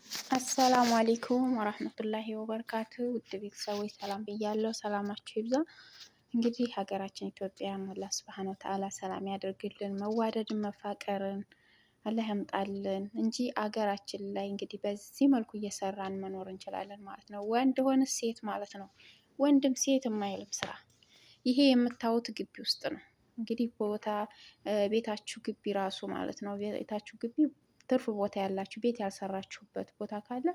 አሰላሙ አሌይኩም ወራህመቱላሂ ወበረካቱ። ውድ ቤተሰቦች ሰላም ብያለሁ። ሰላማችሁ ይብዛ። እንግዲህ ሀገራችን ኢትዮጵያን አላህ ሱብሃነሁ ወተዓላ ሰላም ያደርግልን፣ መዋደድን መፋቀርን አላህ ያምጣልን እንጂ አገራችን ላይ እንግዲህ በዚህ መልኩ እየሰራን መኖር እንችላለን ማለት ነው። ወንድ ሆነ ሴት ማለት ነው። ወንድም ሴት የማይልም ስራ። ይሄ የምታዩት ግቢ ውስጥ ነው። እንግዲህ ቤታችሁ ግቢ ራሱ ማለት ነው። ቤታችሁ ግቢ ትርፍ ቦታ ያላችሁ ቤት ያልሰራችሁበት ቦታ ካለ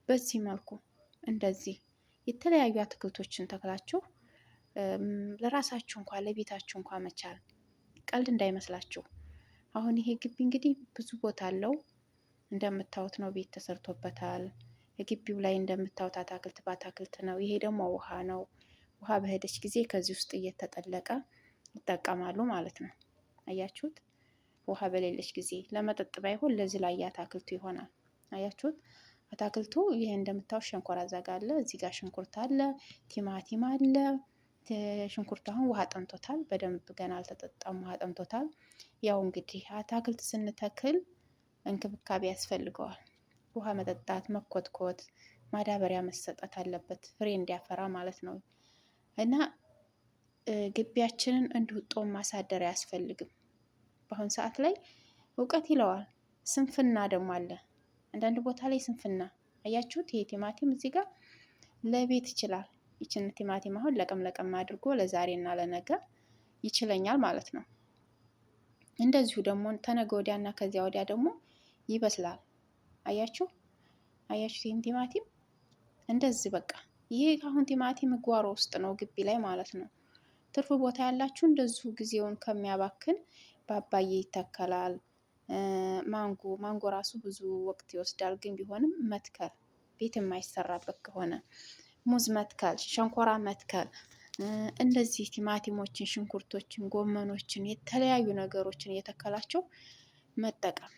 በዚህ መልኩ እንደዚህ የተለያዩ አትክልቶችን ተክላችሁ ለራሳችሁ እንኳን ለቤታችሁ እንኳን መቻል ቀልድ እንዳይመስላችሁ። አሁን ይሄ ግቢ እንግዲህ ብዙ ቦታ አለው እንደምታዩት ነው። ቤት ተሰርቶበታል። ግቢው ላይ እንደምታዩት አታክልት በአታክልት ነው። ይሄ ደግሞ ውሃ ነው። ውሃ በሄደች ጊዜ ከዚህ ውስጥ እየተጠለቀ ይጠቀማሉ ማለት ነው። አያችሁት? ውሃ በሌለች ጊዜ ለመጠጥ ባይሆን ለዚህ ላይ አታክልቱ ይሆናል። አያችሁት? አታክልቱ ይሄ እንደምታዩት ሸንኮራ አዛጋ አለ። እዚህ ጋር ሽንኩርት አለ፣ ቲማቲም አለ። ሽንኩርቱ አሁን ውሃ ጠምቶታል። በደንብ ገና አልተጠጣም፣ ውሃ ጠምቶታል። ያው እንግዲህ አታክልት ስንተክል እንክብካቤ ያስፈልገዋል። ውሃ መጠጣት፣ መኮትኮት፣ ማዳበሪያ መሰጠት አለበት ፍሬ እንዲያፈራ ማለት ነው። እና ግቢያችንን እንዲሁ ጦም ማሳደር አያስፈልግም። በአሁን ሰዓት ላይ እውቀት ይለዋል፣ ስንፍና ደግሞ አለ። አንዳንድ ቦታ ላይ ስንፍና አያችሁት? ይሄ ቲማቲም እዚህ ጋር ለቤት ይችላል። ይችን ቲማቲም አሁን ለቀም ለቀም አድርጎ ለዛሬ እና ለነገ ይችለኛል ማለት ነው። እንደዚሁ ደግሞ ተነገ ወዲያ እና ከዚያ ወዲያ ደግሞ ይበስላል። አያችሁ? አያችሁት? ይህን ቲማቲም እንደዚህ በቃ ይሄ አሁን ቲማቲም ጓሮ ውስጥ ነው ግቢ ላይ ማለት ነው። ትርፍ ቦታ ያላችሁ እንደዚሁ ጊዜውን ከሚያባክን በአባዬ ይተከላል። ማንጎ ራሱ ብዙ ወቅት ይወስዳል። ግን ቢሆንም መትከል ቤት የማይሰራበት ከሆነ ሙዝ መትከል፣ ሸንኮራ መትከል፣ እንደዚህ ቲማቲሞችን፣ ሽንኩርቶችን፣ ጎመኖችን የተለያዩ ነገሮችን እየተከላቸው መጠቀም።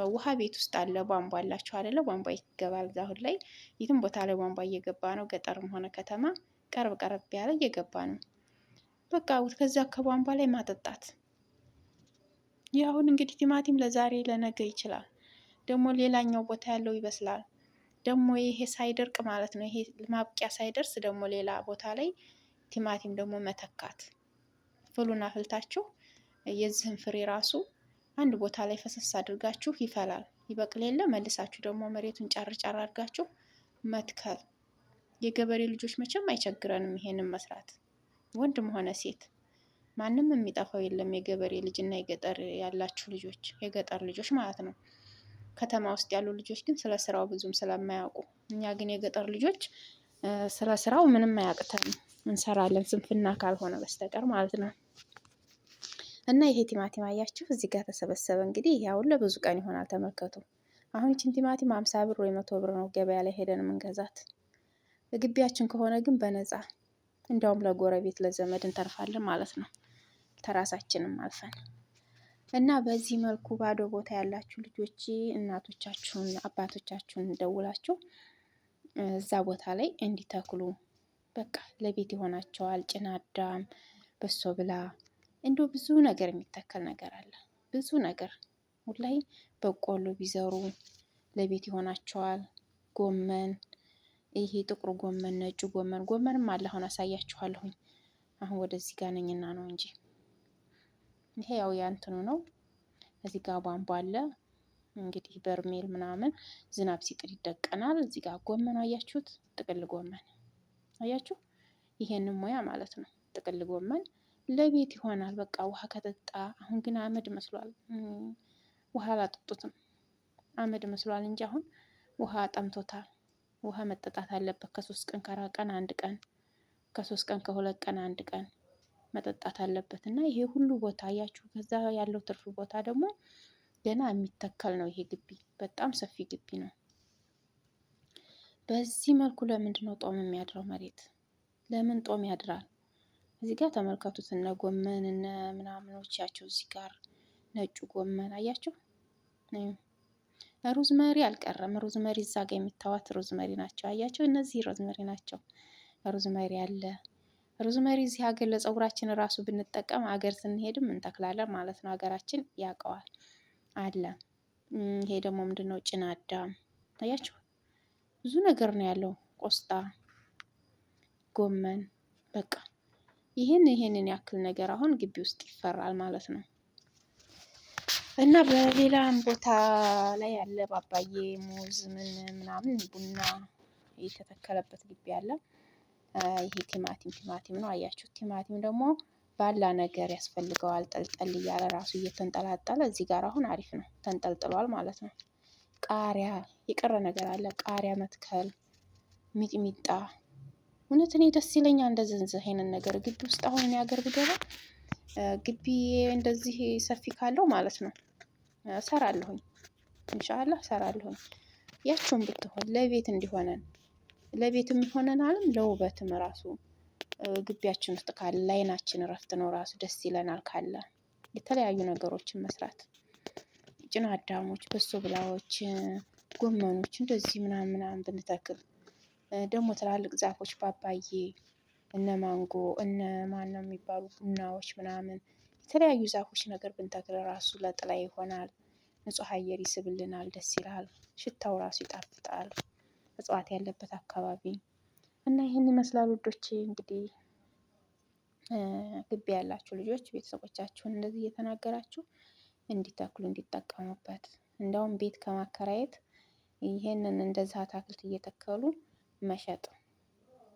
ውሃ ቤት ውስጥ አለ። ቧንቧ አላችሁ አይደለ? ቧንቧ ይገባል። አሁን ላይ የትም ቦታ ላይ ቧንቧ እየገባ ነው። ገጠርም ሆነ ከተማ ቀረብ ቀረብ ያለ እየገባ ነው። በቃ ከዚያ ከቧንቧ ላይ ማጠጣት። ይህ አሁን እንግዲህ ቲማቲም ለዛሬ ለነገ ይችላል። ደግሞ ሌላኛው ቦታ ያለው ይበስላል። ደግሞ ይሄ ሳይደርቅ ማለት ነው። ይሄ ማብቂያ ሳይደርስ ደግሞ ሌላ ቦታ ላይ ቲማቲም ደግሞ መተካት። ፍሉን አፍልታችሁ የዚህን ፍሬ ራሱ አንድ ቦታ ላይ ፈሰስ አድርጋችሁ ይፈላል። ይበቅል የለ መልሳችሁ ደግሞ መሬቱን ጫር ጫር አድርጋችሁ መትከል። የገበሬ ልጆች መቼም አይቸግረንም ይሄንን መስራት። ወንድም ሆነ ሴት ማንም የሚጠፋው የለም። የገበሬ ልጅ እና የገጠር ያላችሁ ልጆች፣ የገጠር ልጆች ማለት ነው። ከተማ ውስጥ ያሉ ልጆች ግን ስለ ስራው ብዙም ስለማያውቁ፣ እኛ ግን የገጠር ልጆች ስለ ስራው ምንም አያቅተንም፣ እንሰራለን ስንፍና ካልሆነ በስተቀር ማለት ነው። እና ይሄ ቲማቲም አያችሁ እዚህ ጋር ተሰበሰበ። እንግዲህ ይሄ አሁን ለብዙ ቀን ይሆናል። ተመልከቱ። አሁን ይችን ቲማቲም 50 ብር ወይ 100 ብር ነው ገበያ ላይ ሄደን የምንገዛት። ግቢያችን ከሆነ ግን በነፃ እንዲያውም ለጎረቤት ለዘመድ እንተርፋለን ማለት ነው፣ ተራሳችንም አልፈን። እና በዚህ መልኩ ባዶ ቦታ ያላችሁ ልጆች እናቶቻችሁን አባቶቻችሁን ደውላችሁ እዛ ቦታ ላይ እንዲተክሉ በቃ ለቤት ይሆናቸዋል። ጭናዳም፣ በሶ ብላ፣ እንዲሁ ብዙ ነገር የሚተከል ነገር አለ። ብዙ ነገር ላይ በቆሎ ቢዘሩ ለቤት ይሆናቸዋል። ጎመን፣ ይሄ ጥቁር ጎመን፣ ነጩ ጎመን፣ ጎመንም አለ። አሁን አሳያችኋለሁኝ። አሁን ወደዚህ ጋር ነኝና ነው እንጂ ይሄ ያው ያንትኑ ነው። እዚህ ጋር ቧንቧ አለ። እንግዲህ በርሜል ምናምን ዝናብ ሲጥል ይደቀናል። እዚህ ጋር ጎመን አያችሁት? ጥቅል ጎመን አያችሁ? ይሄንን ሙያ ማለት ነው። ጥቅል ጎመን ለቤት ይሆናል። በቃ ውሃ ከጠጣ አሁን ግን አመድ መስሏል። ውሃ አላጠጡትም። አመድ መስሏል እንጂ አሁን ውሃ ጠምቶታል። ውሃ መጠጣት አለበት። ከ3 ቀን ከ4 ቀን አንድ ቀን፣ ከ3 ቀን ከ2 ቀን አንድ ቀን መጠጣት አለበት። እና ይሄ ሁሉ ቦታ አያችሁ። ከዛ ያለው ትርፍ ቦታ ደግሞ ገና የሚተከል ነው። ይሄ ግቢ በጣም ሰፊ ግቢ ነው። በዚህ መልኩ ለምንድን ነው ጦም የሚያድረው መሬት? ለምን ጦም ያድራል? እዚህ ጋር ተመልከቱት። እነ ጎመን እነ ምናምኖቻቸው እዚህ ጋር ነጩ ጎመን አያችሁ። ሮዝመሪ አልቀረም። ሮዝመሪ እዛ ጋር የሚታዋት ሮዝመሪ ናቸው። አያቸው። እነዚህ ሮዝመሪ ናቸው። ሮዝመሪ አለ። ሮዝመሪ እዚህ ሀገር ለፀጉራችን ራሱ ብንጠቀም ሀገር ስንሄድም እንተክላለን ማለት ነው። ሀገራችን ያውቀዋል አለ። ይሄ ደግሞ ምንድን ነው? ጭና አዳም ታያችሁ። ብዙ ነገር ነው ያለው። ቆስጣ፣ ጎመን በቃ ይሄንን ያክል ነገር አሁን ግቢ ውስጥ ይፈራል ማለት ነው። እና በሌላም ቦታ ላይ ያለ ባባዬ፣ ሙዝ ምናምን ቡና የተተከለበት ግቢ አለ። ይሄ ቲማቲም ነው አያችሁት። ቲማቲም ደግሞ ባላ ነገር ያስፈልገዋል። ጠልጠል እያለ ራሱ እየተንጠላጠለ እዚህ ጋር አሁን አሪፍ ነው ተንጠልጥሏል ማለት ነው። ቃሪያ የቀረ ነገር አለ። ቃሪያ መትከል፣ ሚጥሚጣ እውነት እኔ ደስ ይለኛል እንደዚህ አይነት ነገር ግቢ ውስጥ አሁን እኔ ሀገር ብገባ ግቢ እንደዚህ ሰፊ ካለው ማለት ነው እሰራለሁኝ። ኢንሻአላህ እሰራለሁኝ። ያችሁን ብትሆን ለቤት እንዲሆነን ለቤትም ይሆነናልም ለውበትም ራሱ ግቢያችን ውስጥ ካለ ለዓይናችን እረፍት ነው ራሱ ደስ ይለናል። ካለ የተለያዩ ነገሮችን መስራት ጭና አዳሞች፣ በሶ ብላዎች፣ ጎመኖች እንደዚህ ምናምን ብንተክል ደግሞ ትላልቅ ዛፎች ባባዬ፣ እነ ማንጎ እነ ማን ነው የሚባሉ ቡናዎች ምናምን የተለያዩ ዛፎች ነገር ብንተክል ራሱ ለጥላ ይሆናል። ንጹህ አየር ይስብልናል። ደስ ይላል። ሽታው ራሱ ይጣፍጣል። እጽዋት ያለበት አካባቢ እና ይህን ይመስላል ውዶቼ። እንግዲህ ግቢ ያላችሁ ልጆች ቤተሰቦቻችሁን እንደዚህ እየተናገራችሁ እንዲተክሉ እንዲጠቀሙበት፣ እንደውም ቤት ከማከራየት ይሄንን እንደዚህ አታክልት እየተከሉ መሸጥ፣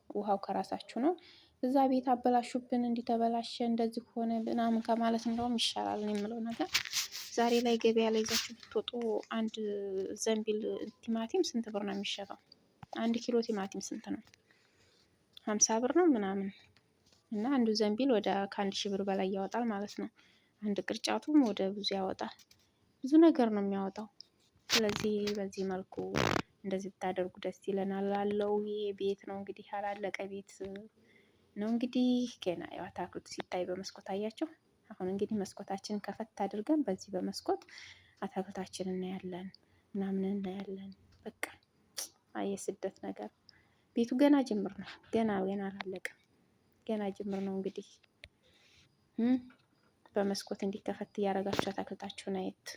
ውሃው ከራሳችሁ ነው። እዛ ቤት አበላሹብን እንዲተበላሸ እንደዚህ ሆነ ምናምን ከማለት እንደውም ይሻላል። እኔ የምለው ነገር ዛሬ ላይ ገበያ ላይ ይዛችሁ ብትወጡ አንድ ዘንቢል ቲማቲም ስንት ብር ነው የሚሸጠው? አንድ ኪሎ ቲማቲም ስንት ነው? 50 ብር ነው ምናምን እና አንዱ ዘንቢል ወደ ከ1000 ብር በላይ ያወጣል ማለት ነው። አንድ ቅርጫቱም ወደ ብዙ ያወጣል። ብዙ ነገር ነው የሚያወጣው። ስለዚህ በዚህ መልኩ እንደዚህ ብታደርጉ ደስ ይለናል። ላለው ይሄ ቤት ነው እንግዲህ ያላለቀ ቤት ነው እንግዲህ ገና ያው አታክልት ሲታይ በመስኮት አያቸው። አሁን እንግዲህ መስኮታችንን ከፈት አድርገን በዚህ በመስኮት አታክልታችንን እናያለን ምናምን እናያለን። በቃ የስደት ነገር ቤቱ ገና ጅምር ነው። ገና አላለቀም። ገና ጅምር ነው እንግዲህ በመስኮት እንዲከፈት እያደረጋችሁ አታክልታችሁን አየት